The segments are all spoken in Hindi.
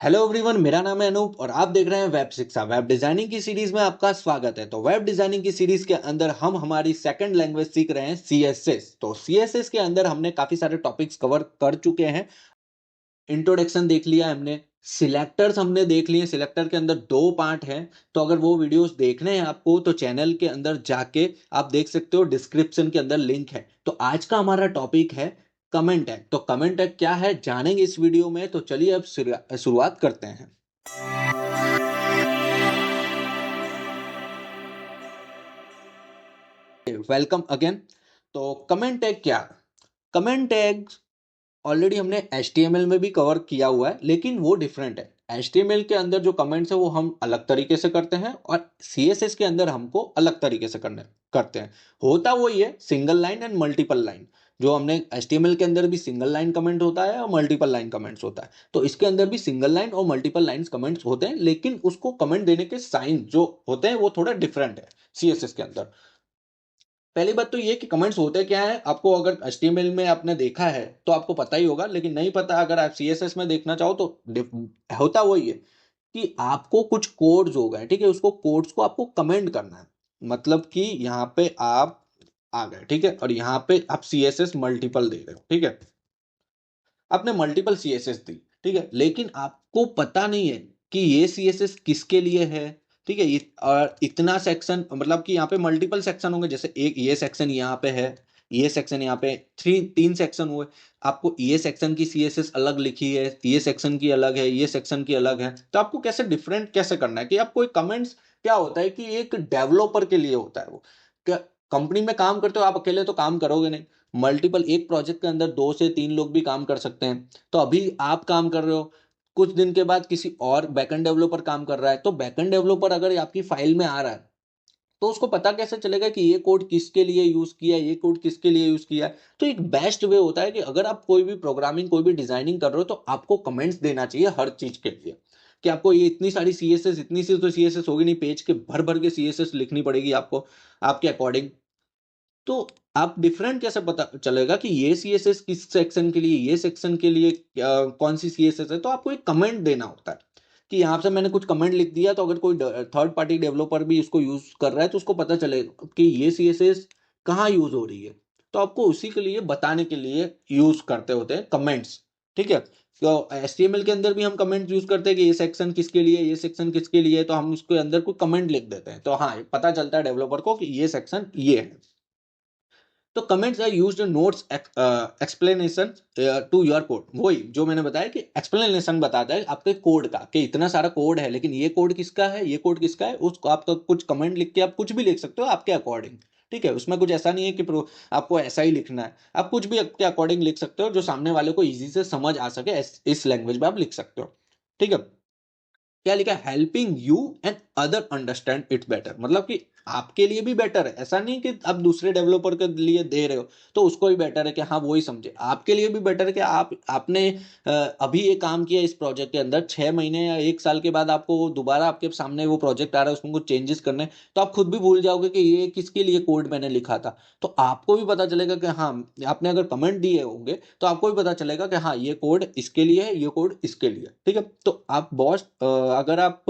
हेलो एवरीवन, मेरा नाम है अनूप और आप देख रहे हैं वेब शिक्षा। वेब डिजाइनिंग की सीरीज में आपका स्वागत है। तो वेब डिजाइनिंग की सीरीज के अंदर हम हमारी सेकंड लैंग्वेज सीख रहे हैं सीएसएस। तो सीएसएस के अंदर हमने काफी सारे टॉपिक्स कवर कर चुके हैं। इंट्रोडक्शन देख लिया हमने, सिलेक्टर्स हमने देख लिए। सिलेक्टर के अंदर दो पार्ट हैं। तो अगर वो वीडियोस देखने हैं आपको तो चैनल के अंदर जाके आप देख सकते हो, डिस्क्रिप्शन के अंदर लिंक है। तो आज का हमारा टॉपिक है कमेंट टैग। तो कमेंट टैग क्या है जानेंगे इस वीडियो में। तो चलिए अब शुरुआत करते हैं। Welcome again. तो कमेंट टैग क्या है? कमेंट टैग ऑलरेडी हमने HTML में भी कवर किया हुआ है, लेकिन वो डिफरेंट है। HTML के अंदर जो कमेंट्स है वो हम अलग तरीके से करते हैं और CSS के अंदर हमको अलग तरीके से करने करते हैं। होता वही है, single line and multiple line. जो हमने HTML के अंदर भी सिंगल लाइन कमेंट होता है और मल्टीपल लाइन कमेंट्स होता है, तो इसके अंदर भी सिंगल लाइन और मल्टीपल लाइन कमेंट्स होते हैं, लेकिन उसको कमेंट देने के साइन जो होते हैं वो थोड़ा डिफरेंट है CSS के अंदर। पहली बात तो ये कि कमेंट्स होते क्या है, आपको अगर HTML में आपने देखा है तो आपको पता ही होगा, लेकिन नहीं पता अगर आप CSS में देखना चाहो तो होता वही है कि आपको कुछ कोड्स हो गए, ठीक है, उसको कोड्स को आपको कमेंट करना है। मतलब कि यहाँ पे आप आ गए, ठीक है, और यहाँ पे आप CSS मल्टीपल दे रहे हो, ठीक है, आपने मल्टीपल CSS दी, ठीक है, लेकिन आपको पता नहीं है कि ये CSS किसके लिए है। ठीक है, और इतना सेक्शन, मतलब कि यहाँ पे मल्टीपल सेक्शन होंगे। जैसे एक ये सेक्शन यहाँ पे है, ये सेक्शन यहाँ पे, तीन सेक्शन हुए। आपको ये सेक्शन की CSS अलग लिखी है, ये सेक्शन की अलग है, ये सेक्शन की अलग है। तो आपको कैसे डिफरेंट कैसे करना है कि आप कोई कमेंट्स, क्या होता है कि एक डेवलपर के लिए होता है वो। क्या कंपनी में काम करते हो आप, अकेले तो काम करोगे नहीं। मल्टीपल एक प्रोजेक्ट के अंदर 2 से 3 लोग भी काम कर सकते हैं। तो अभी आप काम कर रहे हो, कुछ दिन के बाद किसी और बैकएंड डेवलपर काम कर रहा है। तो बैकएंड डेवलपर अगर आपकी फाइल में आ रहा है तो उसको पता कैसे चलेगा कि ये कोड किसके लिए यूज किया है, ये कोड किसके लिए यूज किया है। तो एक बेस्ट वे होता है कि अगर आप कोई भी प्रोग्रामिंग, कोई भी डिजाइनिंग कर रहे हो तो आपको कमेंट्स देना चाहिए हर चीज के लिए। कि आपको ये इतनी सारी CSS, इतनी सी तो CSS होगी नहीं, पेज के भर भर के CSS लिखनी पड़ेगी आपको आपके अकॉर्डिंग। तो आप डिफरेंट कैसे पता चलेगा कि ये CSS किस सेक्शन के लिए, ये सेक्शन के लिए कौन सी CSS है। तो आपको एक कमेंट देना होता है कि यहाँ से मैंने कुछ कमेंट लिख दिया, तो अगर कोई थर्ड पार्टी डेवलपर भी इसको यूज कर रहा है तो उसको पता चलेगा कि ये CSS कहाँ यूज हो रही है। तो आपको उसी के लिए बताने के लिए यूज करते होते हैं कमेंट्स। ठीक है, तो HTML के अंदर भी हम कमेंट यूज करते हैं कि ये सेक्शन किसके लिए, ये सेक्शन किसके लिए, तो हम उसके अंदर कोई कमेंट लिख देते हैं। तो हाँ, पता चलता है डेवलपर को कि ये सेक्शन ये है। तो comments are used notes explanation to your code. वही जो मैंने बताया कि एक्सप्लेनेशन बताता है आपके कोड का, कि इतना सारा कोड है लेकिन ये कोड किसका है, ये कोड किसका है, उसको आपका कुछ कमेंट लिख के आप कुछ भी लिख सकते हो आपके अकॉर्डिंग। ठीक है, उसमें कुछ ऐसा नहीं है कि आपको ऐसा ही लिखना है। आप कुछ भी आपके अकॉर्डिंग लिख सकते हो जो सामने वाले को इजी से समझ आ सके, इस लैंग्वेज में आप लिख सकते हो। ठीक है, क्या लिखा है, helping you and other understand it better. मतलब कि आपके लिए भी बेटर है, ऐसा नहीं कि आप दूसरे डेवलपर के लिए दे रहे हो तो उसको भी बेटर है कि हाँ वो ही समझे। आपके लिए भी बेटर है कि आपने अभी ये काम किया इस प्रोजेक्ट के अंदर, 6 महीने या 1 साल के बाद आपको वो दोबारा आपके सामने वो प्रोजेक्ट आ रहा है, उसमें कुछ चेंजेस करने हैं, तो आप खुद भी भूल जाओगे कि ये किसके लिए कोड मैंने लिखा था। तो आपको भी पता चलेगा कि हाँ, आपने अगर कमेंट दिए होंगे तो आपको भी पता चलेगा कि हाँ ये कोड इसके लिए है, ये कोड इसके लिए है। ठीक है, तो आप बॉस, अगर आप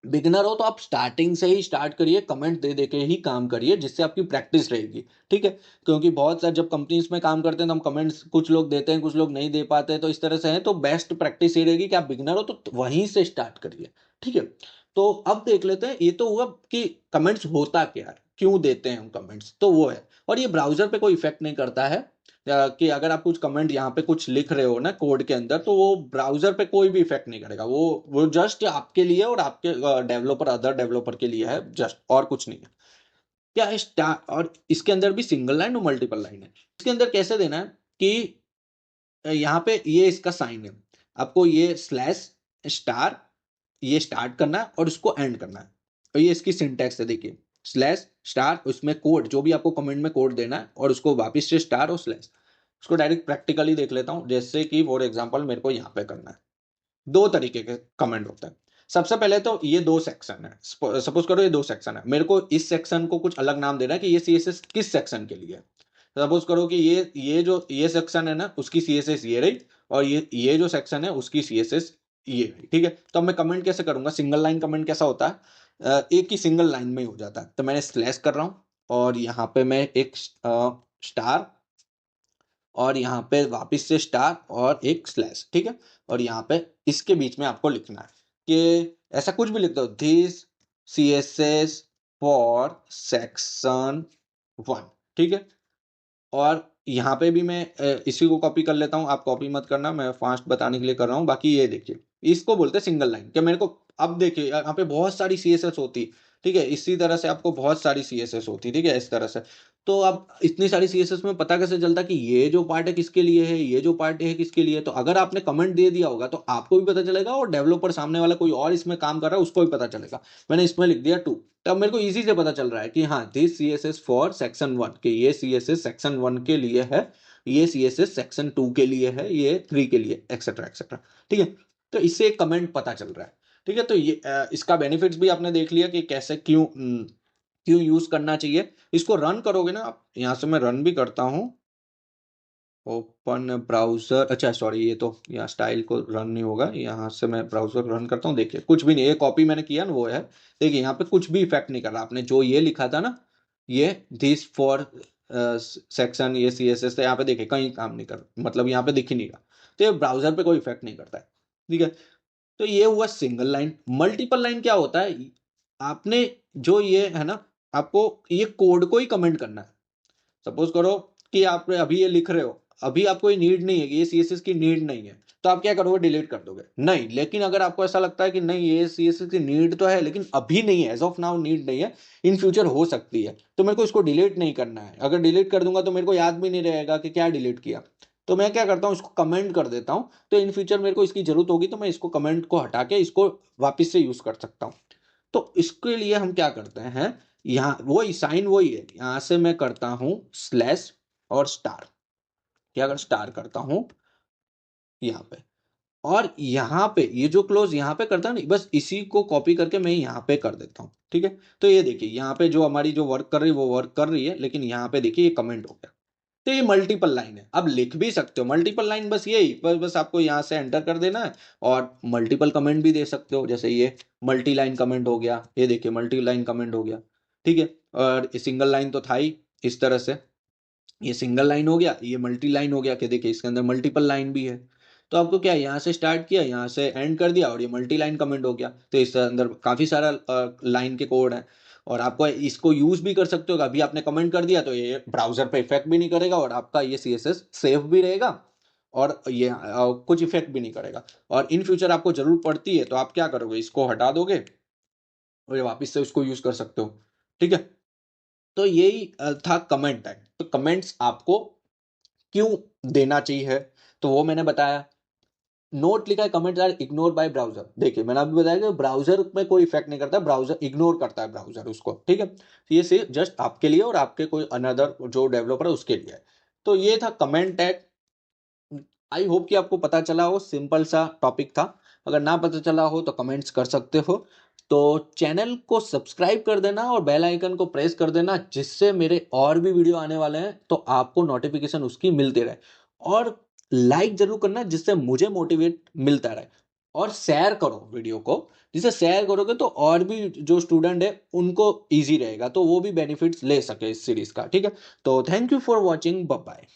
बिगिनर हो तो आप स्टार्टिंग से ही स्टार्ट करिए, कमेंट दे दे के ही काम करिए, जिससे आपकी प्रैक्टिस रहेगी। ठीक है, क्योंकि बहुत सारे जब कंपनीज में काम करते हैं तो हम कमेंट्स कुछ लोग देते हैं, कुछ लोग नहीं दे पाते हैं, तो इस तरह से है। तो बेस्ट प्रैक्टिस ये रहेगी कि आप बिगिनर हो तो वहीं से स्टार्ट करिए। ठीक है, तो अब देख लेते हैं, ये तो हुआ कि कमेंट्स होता क्या है, क्यों देते हैं हम कमेंट्स, तो वो है। और ये ब्राउजर पे कोई इफेक्ट नहीं करता है। कि अगर आप कुछ कमेंट यहाँ पे कुछ लिख रहे हो ना कोड के अंदर, तो वो ब्राउजर पे कोई भी इफेक्ट नहीं करेगा। वो जस्ट आपके लिए और आपके डेवलपर, अदर डेवलपर के लिए है, जस्ट, और कुछ नहीं है। क्या है और इसके अंदर भी सिंगल लाइन और मल्टीपल लाइन है। इसके अंदर कैसे देना है कि यहाँ पे ये इसका साइन है, आपको ये स्लैश स्टार, ये स्टार्ट करना है और इसको एंड करना है। और ये इसकी सिंटैक्स है, देखिए, स्लैश स्टार, उसमें कोड जो भी आपको कमेंट में कोड देना है, और उसको वापस से स्टार और स्लैश। उसको डायरेक्ट प्रैक्टिकली देख लेता हूँ, जैसे कि फॉर एग्जांपल मेरे को यहाँ पे करना है। दो तरीके के कमेंट होते हैं। सबसे पहले तो ये दो सेक्शन है, सपोज करो ये दो सेक्शन है, मेरे को इस सेक्शन को कुछ अलग नाम देना है कि ये CSS किस सेक्शन के लिए है। सपोज करो कि ये जो ये सेक्शन है ना, उसकी CSS ये रही, और ये जो सेक्शन है उसकी CSS ये है, ठीक है। तो अब मैं कमेंट कैसे करूंगा, सिंगल लाइन कमेंट कैसा होता है, एक ही सिंगल लाइन में ही हो जाता है। तो मैंने स्लैश कर रहा हूँ और यहाँ पे मैं एक स्टार और यहाँ पे वापस से स्टार और एक स्लैश, ठीक है। और यहाँ पे इसके बीच में आपको लिखना है कि ऐसा कुछ भी लिख दो, दिस CSS फॉर सेक्शन 1, ठीक है। और यहाँ पे भी मैं इसी को कॉपी कर लेता हूँ, आप कॉपी मत करना, मैं फास्ट बताने के लिए कर रहा हूँ। बाकी ये देखिए, इसको बोलते हैं सिंगल लाइन। क्या मेरे को अब देखिए यहाँ पे बहुत सारी CSS होती, ठीक है, इसी तरह से आपको बहुत सारी CSS होती, ठीक है, इस तरह से। तो अब इतनी सारी CSS में पता कैसे चलता कि ये जो पार्ट है किसके लिए है, ये जो पार्ट है किसके लिए है। तो अगर आपने कमेंट दे दिया होगा तो आपको भी पता चलेगा और डेवलपर सामने वाला कोई और इसमें काम कर रहा है उसको भी पता चलेगा। मैंने इसमें लिख दिया 2, तब मेरे को इजी से पता चल रहा है कि हाँ दिस CSS फॉर सेक्शन 1, कि ये CSS सेक्शन 1 के लिए है, ये CSS सेक्शन 2 के लिए है, ये 3 के लिए, एक्सेट्रा एक्सेट्रा, ठीक है। तो इससे एक कमेंट पता चल रहा है, ठीक है। तो ये इसका बेनिफिट्स भी आपने देख लिया कि कैसे क्यों क्यों यूज करना चाहिए। इसको रन करोगे ना आप, यहाँ से मैं रन भी करता हूँ, ओपन ब्राउजर, अच्छा सॉरी ये तो यहाँ स्टाइल को रन नहीं होगा, यहाँ से मैं ब्राउजर रन करता हूँ। देखिए कुछ भी नहीं, ये कॉपी मैंने किया ना वो है, देखिए यहाँ पे कुछ भी इफेक्ट नहीं कर रहा। आपने जो ये लिखा था ना, ये दिस फॉर सेक्शन, ये CSS था, यहाँ पे देखिए कहीं काम नहीं कर, मतलब यहाँ पे दिख ही नहीं रहा। तो ये ब्राउजर पे कोई इफेक्ट नहीं करता है, ठीक है। तो ये हुआ सिंगल लाइन। मल्टीपल लाइन क्या होता है, आपने जो ये है ना, आपको ये कोड को ही कमेंट करना है। सपोज करो कि आप अभी ये लिख रहे हो, अभी आपको ये नीड नहीं है, ये CSS की नीड नहीं है, तो आप क्या करोगे, डिलीट कर दोगे? नहीं, लेकिन अगर आपको ऐसा लगता है कि नहीं ये CSS की नीड तो है लेकिन अभी नहीं है, एज ऑफ नाउ नीड नहीं है, इन फ्यूचर हो सकती है, तो मेरे को इसको डिलीट नहीं करना है। अगर डिलीट कर दूंगा तो मेरे को याद भी नहीं रहेगा कि क्या डिलीट किया। तो मैं क्या करता हूँ, इसको कमेंट कर देता हूँ, तो इन फ्यूचर मेरे को इसकी जरूरत होगी तो मैं इसको कमेंट को हटा के इसको वापिस से यूज कर सकता हूँ। तो इसके लिए हम क्या करते हैं, यहाँ वही साइन वही है, यहाँ से मैं करता हूँ स्लैश और स्टार, क्या अगर स्टार करता हूँ यहाँ पे, और यहाँ पे ये जो क्लोज यहाँ पे करता है नहीं, बस इसी को कॉपी करके मैं यहाँ पे कर देता हूँ, ठीक है। तो ये देखिए यहाँ पे जो हमारी जो वर्क कर रही है वो वर्क कर रही है, लेकिन यहाँ पे देखिए ये कमेंट हो गया। तो ये मल्टीपल लाइन है, अब लिख भी सकते हो मल्टीपल लाइन, बस यही बस आपको यहाँ से एंटर कर देना है और मल्टीपल कमेंट भी दे सकते हो। जैसे ये मल्टी लाइन कमेंट हो गया, ये देखिए मल्टी लाइन कमेंट हो गया, ठीक है। और सिंगल लाइन तो था ही, इस तरह से ये सिंगल लाइन हो गया, ये मल्टी लाइन हो गया कि देखिए इसके अंदर मल्टीपल लाइन भी है। तो आपको क्या है, यहाँ से स्टार्ट किया, यहाँ से एंड कर दिया और ये मल्टी लाइन कमेंट हो गया। तो इसके अंदर काफ़ी सारा लाइन के कोड है और आपको इसको यूज भी कर सकते हो। अभी आपने कमेंट कर दिया तो ये ब्राउजर पे इफेक्ट भी नहीं करेगा और आपका ये CSS सेफ भी रहेगा और ये कुछ इफेक्ट भी नहीं करेगा। और इन फ्यूचर आपको जरूरत पड़ती है तो आप क्या करोगे, इसको हटा दोगे और ये वापस से उसको यूज कर सकते हो, ठीक है। तो यही था कमेंट टैग। तो कमेंट्स आपको क्यों देना चाहिए तो वो मैंने बताया। नोट लिखा है comments are ignore by browser, देखिए मैंने अभी बताया कि ब्राउजर में कोई इफेक्ट नहीं करता, ब्राउजर इग्नोर करता है ब्राउजर उसको, ठीक है। तो ये सिर्फ जस्ट आपके लिए और आपके कोई अनदर जो डेवलपर है उसके लिए है। तो ये था कमेंट टैग। आई होप कि आपको पता चला हो, सिंपल सा टॉपिक था। अगर ना पता चला हो तो कमेंट्स कर सकते हो। तो चैनल को सब्सक्राइब कर देना और बेल आइकन को प्रेस कर देना, जिससे मेरे और भी वीडियो आने वाले हैं तो आपको नोटिफिकेशन उसकी मिलती रहे। और लाइक जरूर करना जिससे मुझे मोटिवेट मिलता रहे। और शेयर करो वीडियो को, जिसे शेयर करोगे तो और भी जो स्टूडेंट है उनको ईजी रहेगा, तो वो भी बेनिफिट्स ले सके इस सीरीज का, ठीक है। तो thank you for watching, bye bye.